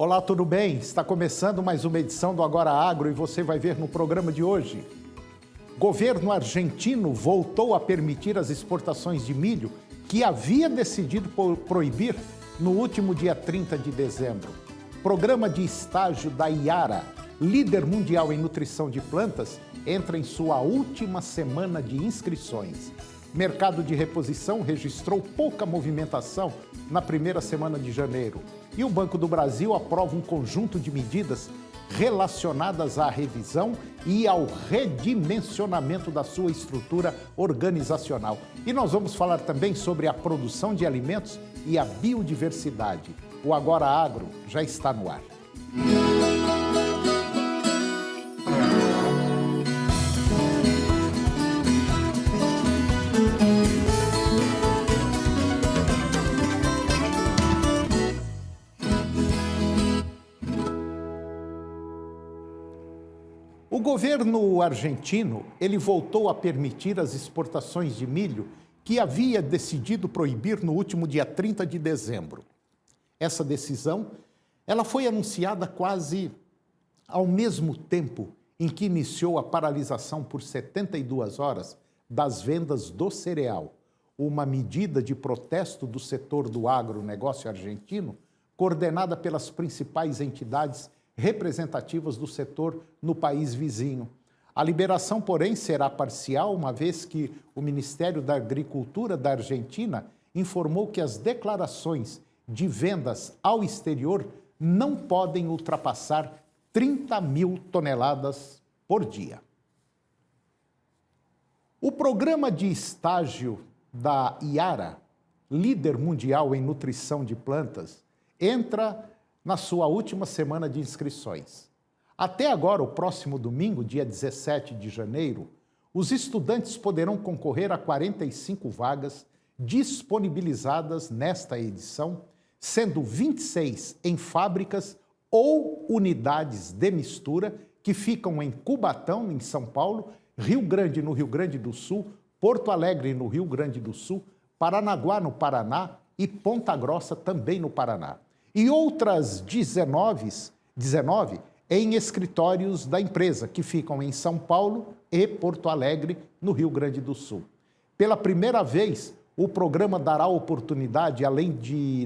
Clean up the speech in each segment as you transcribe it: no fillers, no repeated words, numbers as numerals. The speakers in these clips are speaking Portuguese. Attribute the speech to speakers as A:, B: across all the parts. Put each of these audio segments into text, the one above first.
A: Olá, tudo bem? Está começando mais uma edição do Agora Agro e você vai ver no programa de hoje. Governo argentino voltou a permitir as exportações de milho que havia decidido proibir no último dia 30 de dezembro. Programa de estágio da Yara, líder mundial em nutrição de plantas, entra em sua última semana de inscrições. Mercado de reposição registrou pouca movimentação na primeira semana de janeiro. E o Banco do Brasil aprova um conjunto de medidas relacionadas à revisão e ao redimensionamento da sua estrutura organizacional. E nós vamos falar também sobre a produção de alimentos e a biodiversidade. O Agora Agro já está no ar. O governo argentino, ele voltou a permitir as exportações de milho que havia decidido proibir no último dia 30 de dezembro. Essa decisão, ela foi anunciada quase ao mesmo tempo em que iniciou a paralisação por 72 horas das vendas do cereal, uma medida de protesto do setor do agronegócio argentino, coordenada pelas principais entidades representativas do setor no país vizinho. A liberação, porém, será parcial, uma vez que o Ministério da Agricultura da Argentina informou que as declarações de vendas ao exterior não podem ultrapassar 30 mil toneladas por dia. O programa de estágio da Yara, líder mundial em nutrição de plantas, entra na sua última semana de inscrições. Até agora, o próximo domingo, dia 17 de janeiro, os estudantes poderão concorrer a 45 vagas disponibilizadas nesta edição, sendo 26 em fábricas ou unidades de mistura que ficam em Cubatão, em São Paulo, Rio Grande, no Rio Grande do Sul, Porto Alegre, no Rio Grande do Sul, Paranaguá, no Paraná e Ponta Grossa, também no Paraná. E outras 19 em escritórios da empresa, que ficam em São Paulo e Porto Alegre, no Rio Grande do Sul. Pela primeira vez, o programa dará oportunidade, além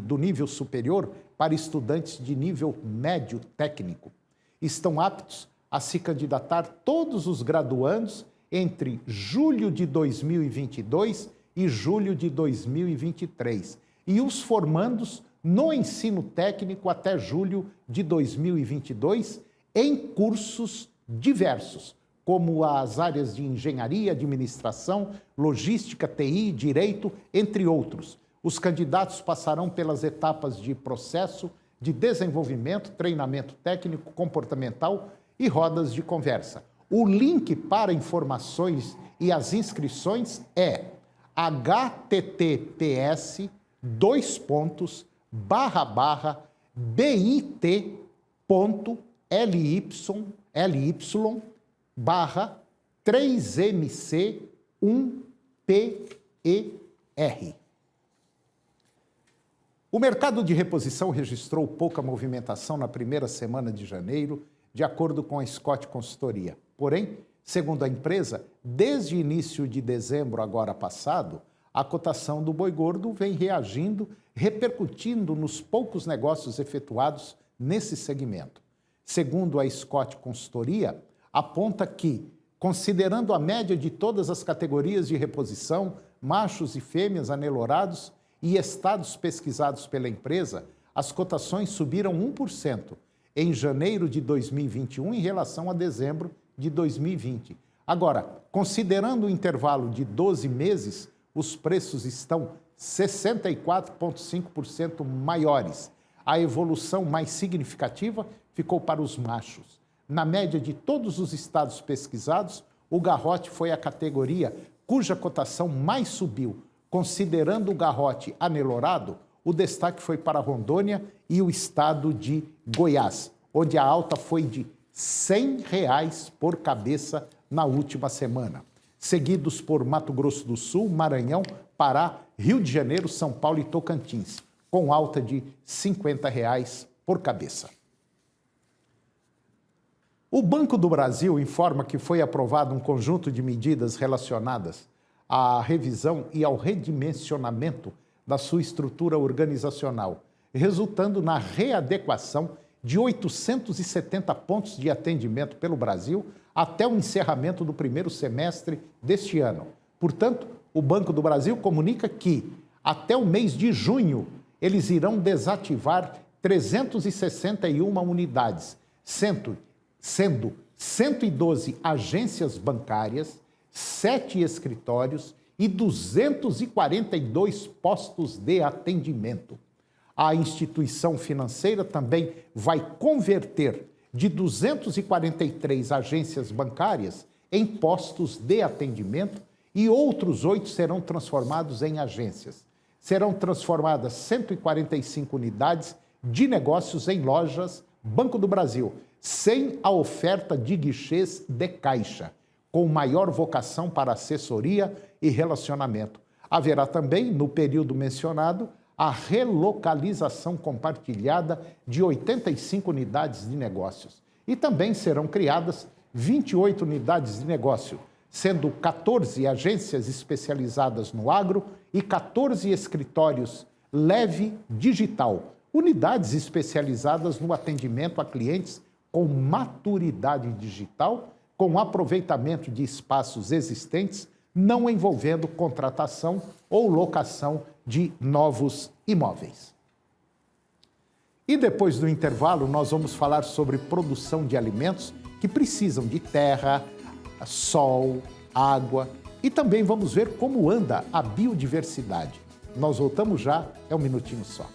A: do nível superior, para estudantes de nível médio técnico. Estão aptos a se candidatar todos os graduandos entre julho de 2022 e julho de 2023, e os formandos no ensino técnico até julho de 2022, em cursos diversos, como as áreas de engenharia, administração, logística, TI, direito, entre outros. Os candidatos passarão pelas etapas de processo de desenvolvimento, treinamento técnico, comportamental e rodas de conversa. O link para informações e as inscrições é https://bit.ly/3mc1per. O mercado de reposição registrou pouca movimentação na primeira semana de janeiro, de acordo com a Scott Consultoria. Porém, segundo a empresa, desde o início de dezembro agora passado, a cotação do boi gordo vem reagindo, repercutindo nos poucos negócios efetuados nesse segmento. Segundo a Scott Consultoria, aponta que, considerando a média de todas as categorias de reposição, machos e fêmeas anelorados e estados pesquisados pela empresa, as cotações subiram 1% em janeiro de 2021 em relação a dezembro de 2020. Agora, considerando o intervalo de 12 meses, os preços estão 64,5% maiores. A evolução mais significativa ficou para os machos. Na média de todos os estados pesquisados, o garrote foi a categoria cuja cotação mais subiu. Considerando o garrote anelourado, o destaque foi para Rondônia e o estado de Goiás, onde a alta foi de R$ 100 por cabeça na última semana. Seguidos por Mato Grosso do Sul, Maranhão, Pará, Rio de Janeiro, São Paulo e Tocantins, com alta de R$ 50 por cabeça. O Banco do Brasil informa que foi aprovado um conjunto de medidas relacionadas à revisão e ao redimensionamento da sua estrutura organizacional, resultando na readequação de 870 pontos de atendimento pelo Brasil até o encerramento do primeiro semestre deste ano. Portanto, o Banco do Brasil comunica que, até o mês de junho, eles irão desativar 361 unidades, sendo 112 agências bancárias, 7 escritórios e 242 postos de atendimento. A instituição financeira também vai converter de 243 agências bancárias em postos de atendimento e outros 8 serão transformados em agências. Serão transformadas 145 unidades de negócios em lojas Banco do Brasil, sem a oferta de guichês de caixa, com maior vocação para assessoria e relacionamento. Haverá também, no período mencionado, a relocalização compartilhada de 85 unidades de negócios. E também serão criadas 28 unidades de negócio, sendo 14 agências especializadas no agro e 14 escritórios leve digital, unidades especializadas no atendimento a clientes com maturidade digital, com aproveitamento de espaços existentes, não envolvendo contratação ou locação de novos imóveis. E depois do intervalo, nós vamos falar sobre produção de alimentos que precisam de terra, sol, água e também vamos ver como anda a biodiversidade. Nós voltamos já, é um minutinho só.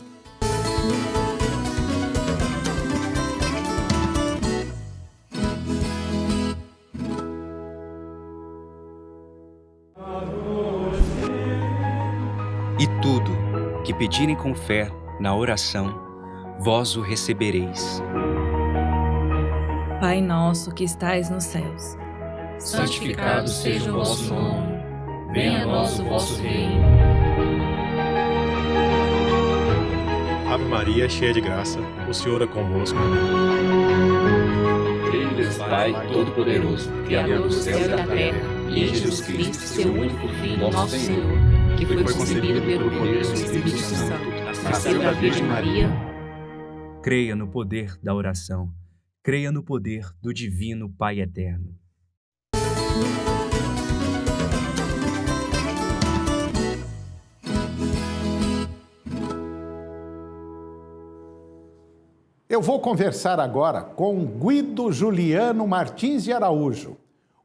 B: E tudo que pedirem com fé na oração, vós o recebereis.
C: Pai nosso que estais nos céus,
D: santificado seja o vosso nome, venha a nós o vosso reino.
E: Ave Maria, cheia de graça, o Senhor é convosco.
D: Creio em Deus Pai Todo-Poderoso, Criador do céu e da terra, e em Jesus Cristo, seu único Filho, nosso Senhor, que foi concebido pelo poder do Espírito Santo, nasceu da Virgem Maria.
B: Creia no poder da oração. Creia no poder do Divino Pai Eterno.
A: Eu vou conversar agora com Guido Juliano Martins de Araújo.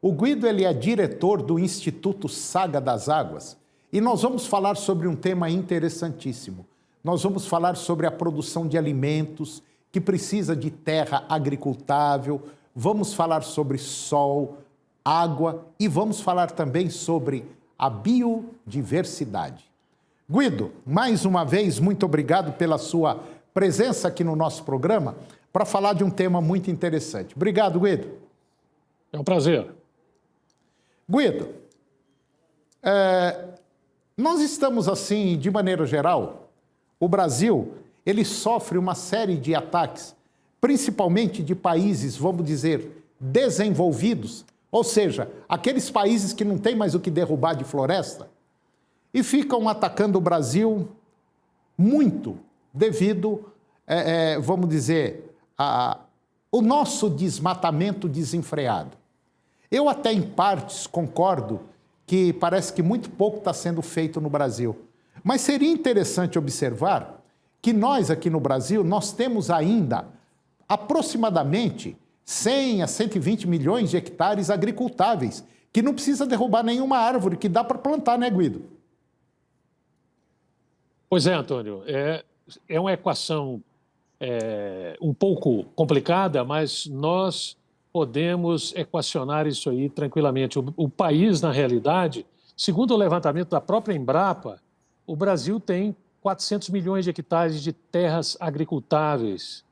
A: O Guido ele é diretor do Instituto Saga das Águas e nós vamos falar sobre um tema interessantíssimo. Nós vamos falar sobre a produção de alimentos que precisa de terra agricultável, vamos falar sobre sol, água e vamos falar também sobre a biodiversidade. Guido, mais uma vez, muito obrigado pela sua presença aqui no nosso programa para falar de um tema muito interessante. Obrigado, Guido.
E: É um prazer.
A: Guido, nós estamos assim, de maneira geral, o Brasil, ele sofre uma série de ataques, principalmente de países, vamos dizer, desenvolvidos, ou seja, aqueles países que não têm mais o que derrubar de floresta, e ficam atacando o Brasil muito devido, vamos dizer, o nosso desmatamento desenfreado. Eu até em partes concordo que parece que muito pouco está sendo feito no Brasil, mas seria interessante observar que nós aqui no Brasil, nós temos ainda aproximadamente 100 a 120 milhões de hectares agricultáveis, que não precisa derrubar nenhuma árvore, que dá para plantar, né, Guido?
F: Pois é, Antônio, é uma equação um pouco complicada, mas nós podemos equacionar isso aí tranquilamente. O país, na realidade, segundo o levantamento da própria Embrapa, o Brasil tem 400 milhões de hectares de terras agricultáveis,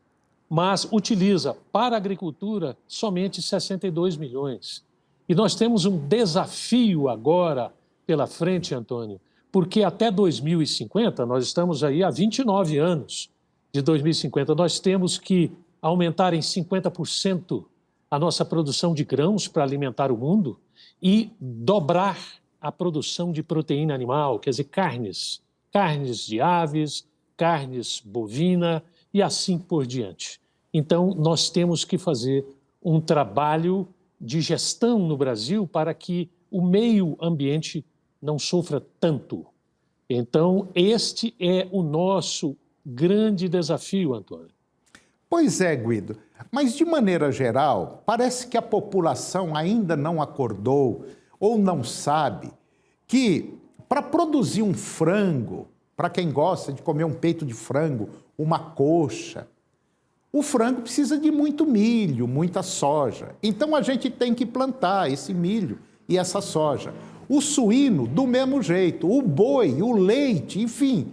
F: mas utiliza para a agricultura somente 62 milhões. E nós temos um desafio agora pela frente, Antônio, porque até 2050, nós estamos aí há 29 anos de 2050, nós temos que aumentar em 50% a nossa produção de grãos para alimentar o mundo e dobrar a produção de proteína animal, quer dizer, carnes de aves, carnes bovina e assim por diante. Então, nós temos que fazer um trabalho de gestão no Brasil para que o meio ambiente não sofra tanto. Então, este é o nosso grande desafio, Antônio.
A: Pois é, Guido. Mas, de maneira geral, parece que a população ainda não acordou ou não sabe que, para produzir um frango, para quem gosta de comer um peito de frango, uma coxa, o frango precisa de muito milho, muita soja. Então, a gente tem que plantar esse milho e essa soja. O suíno, do mesmo jeito, o boi, o leite, enfim,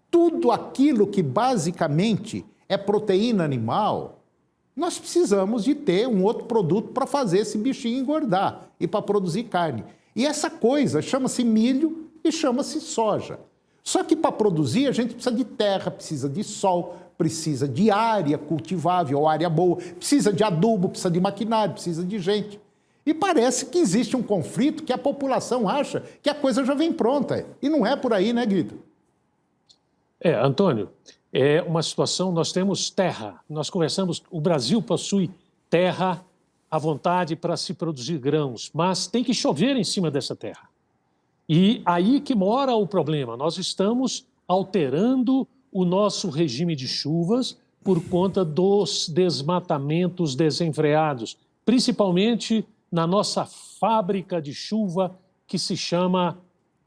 A: tudo aquilo que basicamente é proteína animal, nós precisamos de ter um outro produto para fazer esse bichinho engordar e para produzir carne. E essa coisa chama-se milho e chama-se soja. Só que para produzir a gente precisa de terra, precisa de sol, precisa de área cultivável, área boa, precisa de adubo, precisa de maquinário, precisa de gente. E parece que existe um conflito que a população acha que a coisa já vem pronta. E não é por aí, né, Guido?
F: Antônio, é uma situação, nós temos terra, nós conversamos, o Brasil possui terra à vontade para se produzir grãos, mas tem que chover em cima dessa terra. E aí que mora o problema, nós estamos alterando o nosso regime de chuvas por conta dos desmatamentos desenfreados, principalmente na nossa fábrica de chuva que se chama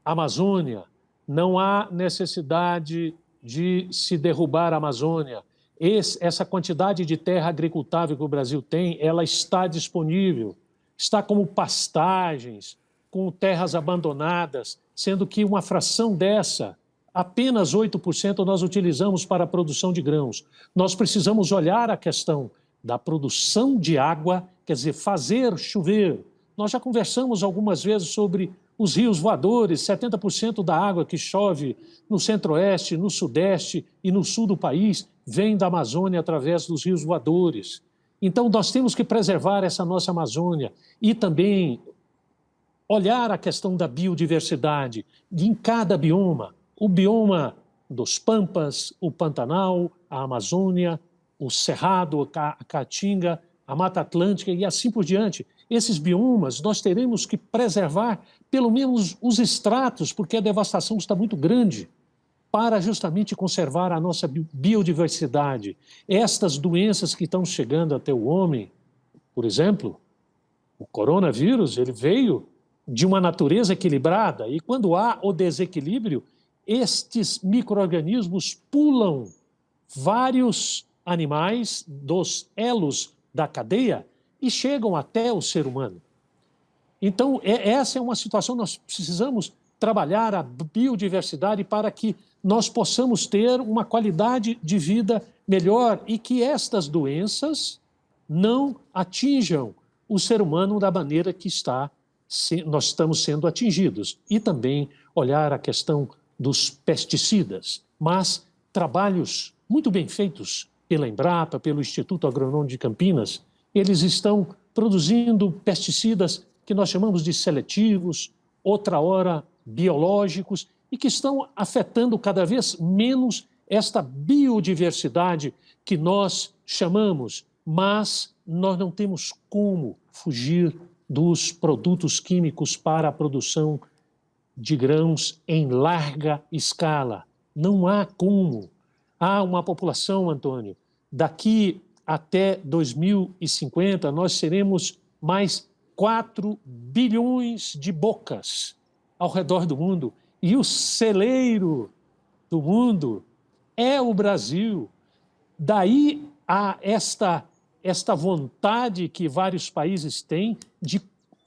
F: Amazônia. Não há necessidade de se derrubar a Amazônia. Essa quantidade de terra agricultável que o Brasil tem, ela está disponível, está como pastagens, com terras abandonadas, sendo que uma fração dessa, apenas 8% nós utilizamos para a produção de grãos. Nós precisamos olhar a questão da produção de água, quer dizer, fazer chover. Nós já conversamos algumas vezes sobre os rios voadores, 70% da água que chove no centro-oeste, no sudeste e no sul do país vem da Amazônia através dos rios voadores. Então, nós temos que preservar essa nossa Amazônia e também olhar a questão da biodiversidade em cada bioma. O bioma dos Pampas, o Pantanal, a Amazônia, o Cerrado, a Caatinga, a Mata Atlântica e assim por diante. Esses biomas nós teremos que preservar pelo menos os estratos, porque a devastação está muito grande, para justamente conservar a nossa biodiversidade. Estas doenças que estão chegando até o homem, por exemplo, o coronavírus, ele veio de uma natureza equilibrada e quando há o desequilíbrio, estes micro-organismos pulam vários animais dos elos da cadeia e chegam até o ser humano. Então, essa é uma situação, nós precisamos trabalhar a biodiversidade para que nós possamos ter uma qualidade de vida melhor e que estas doenças não atinjam o ser humano da maneira que nós estamos sendo atingidos. E também olhar a questão dos pesticidas, mas trabalhos muito bem feitos pela Embrapa, pelo Instituto Agronômico de Campinas, eles estão produzindo pesticidas que nós chamamos de seletivos, outra hora biológicos, e que estão afetando cada vez menos esta biodiversidade que nós chamamos, mas nós não temos como fugir dos produtos químicos para a produção de grãos em larga escala. Não há como. Há uma população, Antônio, daqui até 2050 nós seremos mais 4 bilhões de bocas ao redor do mundo. E o celeiro do mundo é o Brasil. Daí a esta vontade que vários países têm de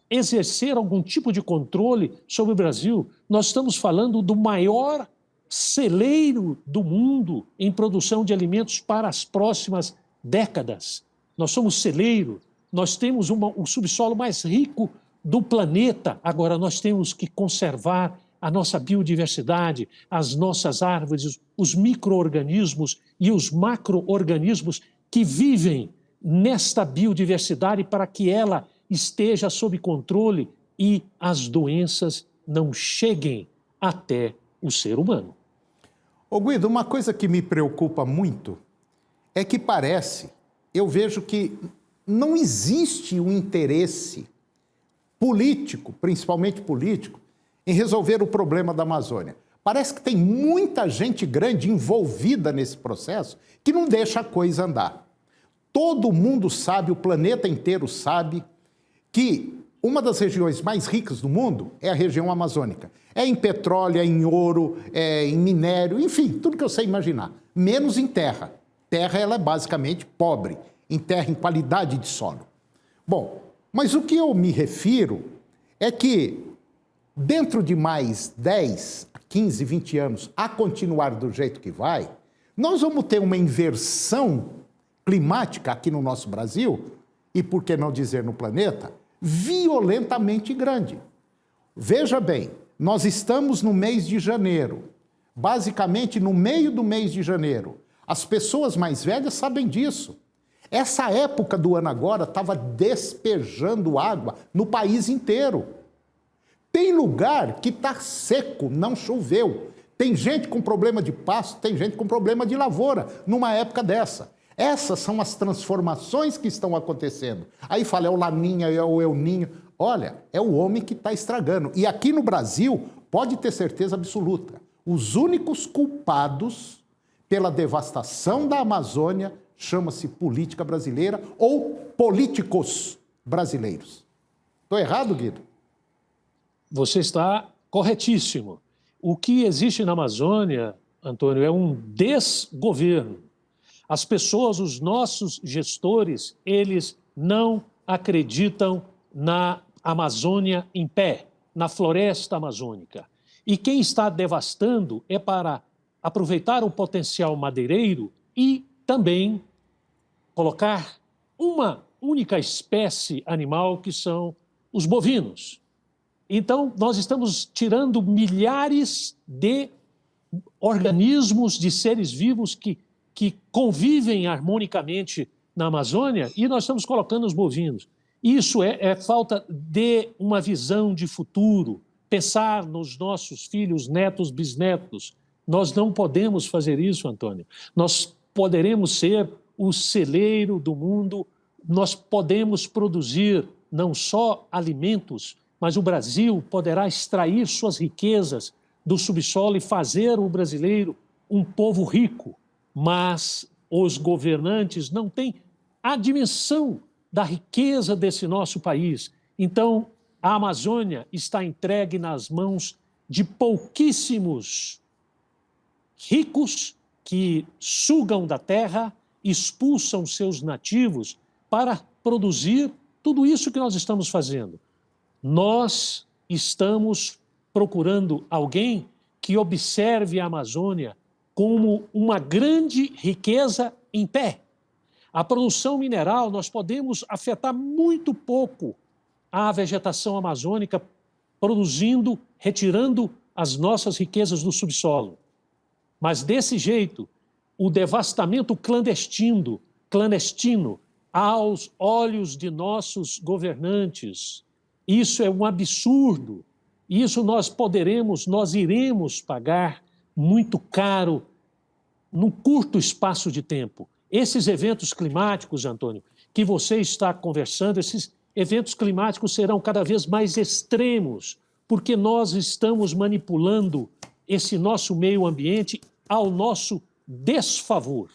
F: exercer algum tipo de controle sobre o Brasil. Nós estamos falando do maior celeiro do mundo em produção de alimentos para as próximas décadas. Nós somos celeiro, nós temos o subsolo mais rico do planeta. Agora, nós temos que conservar a nossa biodiversidade, as nossas árvores, os micro-organismos e os macro-organismos que vivem nesta biodiversidade para que ela esteja sob controle e as doenças não cheguem até o ser humano.
A: Ô Guido, uma coisa que me preocupa muito é que eu vejo que não existe um interesse político, principalmente político, em resolver o problema da Amazônia. Parece que tem muita gente grande envolvida nesse processo que não deixa a coisa andar. Todo mundo sabe, o planeta inteiro sabe, que uma das regiões mais ricas do mundo é a região amazônica. É em petróleo, é em ouro, é em minério, enfim, tudo que eu sei imaginar. Menos em terra. Terra, ela é basicamente pobre, em terra, em qualidade de solo. Bom, mas o que eu me refiro é que dentro de mais 10, 15, 20 anos, a continuar do jeito que vai, nós vamos ter uma inversão climática aqui no nosso Brasil, e por que não dizer no planeta, violentamente grande. Veja bem, nós estamos no mês de janeiro, basicamente no meio do mês de janeiro. As pessoas mais velhas sabem disso. Essa época do ano agora estava despejando água no país inteiro. Tem lugar que está seco, não choveu. Tem gente com problema de pasto, tem gente com problema de lavoura numa época dessa. Essas são as transformações que estão acontecendo. Aí fala, é o Laninha, é o El Ninho. Olha, é o homem que está estragando. E aqui no Brasil, pode ter certeza absoluta, os únicos culpados pela devastação da Amazônia chama-se política brasileira ou políticos brasileiros. Estou errado, Guido?
F: Você está corretíssimo. O que existe na Amazônia, Antônio, é um desgoverno. As pessoas, os nossos gestores, eles não acreditam na Amazônia em pé, na floresta amazônica. E quem está devastando é para aproveitar o potencial madeireiro e também colocar uma única espécie animal, que são os bovinos. Então, nós estamos tirando milhares de organismos, de seres vivos que convivem harmonicamente na Amazônia e nós estamos colocando os bovinos. Isso é falta de uma visão de futuro, pensar nos nossos filhos, netos, bisnetos. Nós não podemos fazer isso, Antônio. Nós poderemos ser o celeiro do mundo, nós podemos produzir não só alimentos, mas o Brasil poderá extrair suas riquezas do subsolo e fazer o brasileiro um povo rico. Mas os governantes não têm a dimensão da riqueza desse nosso país. Então, a Amazônia está entregue nas mãos de pouquíssimos ricos que sugam da terra, expulsam seus nativos para produzir tudo isso que nós estamos fazendo. Nós estamos procurando alguém que observe a Amazônia como uma grande riqueza em pé. A produção mineral, nós podemos afetar muito pouco a vegetação amazônica, produzindo, retirando as nossas riquezas do subsolo. Mas desse jeito, o devastamento clandestino aos olhos de nossos governantes, isso é um absurdo. Isso nós iremos pagar muito caro num curto espaço de tempo. Esses eventos climáticos, Antônio, que você está conversando, esses eventos climáticos serão cada vez mais extremos, porque nós estamos manipulando esse nosso meio ambiente ao nosso desfavor.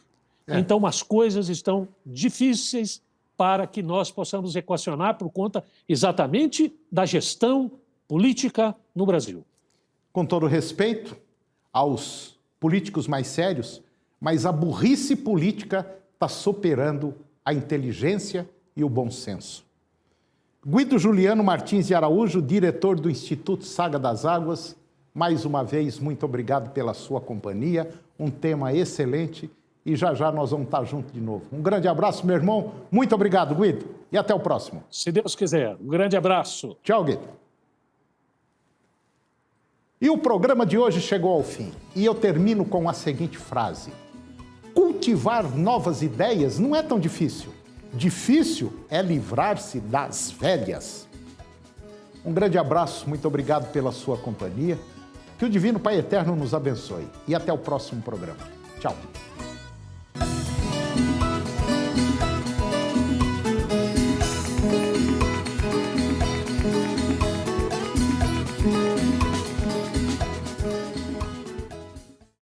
F: Então, as coisas estão difíceis para que nós possamos equacionar por conta exatamente da gestão política no Brasil.
A: Com todo respeito aos políticos mais sérios, mas a burrice política está superando a inteligência e o bom senso. Guido Juliano Martins de Araújo, diretor do Instituto Saga das Águas, mais uma vez, muito obrigado pela sua companhia, um tema excelente e já já nós vamos estar juntos de novo. Um grande abraço, meu irmão, muito obrigado, Guido, e até o próximo.
F: Se Deus quiser, um grande abraço.
A: Tchau, Guido. E o programa de hoje chegou ao fim, e eu termino com a seguinte frase: cultivar novas ideias não é tão difícil. Difícil é livrar-se das velhas. Um grande abraço, muito obrigado pela sua companhia. Que o Divino Pai Eterno nos abençoe. E até o próximo programa. Tchau.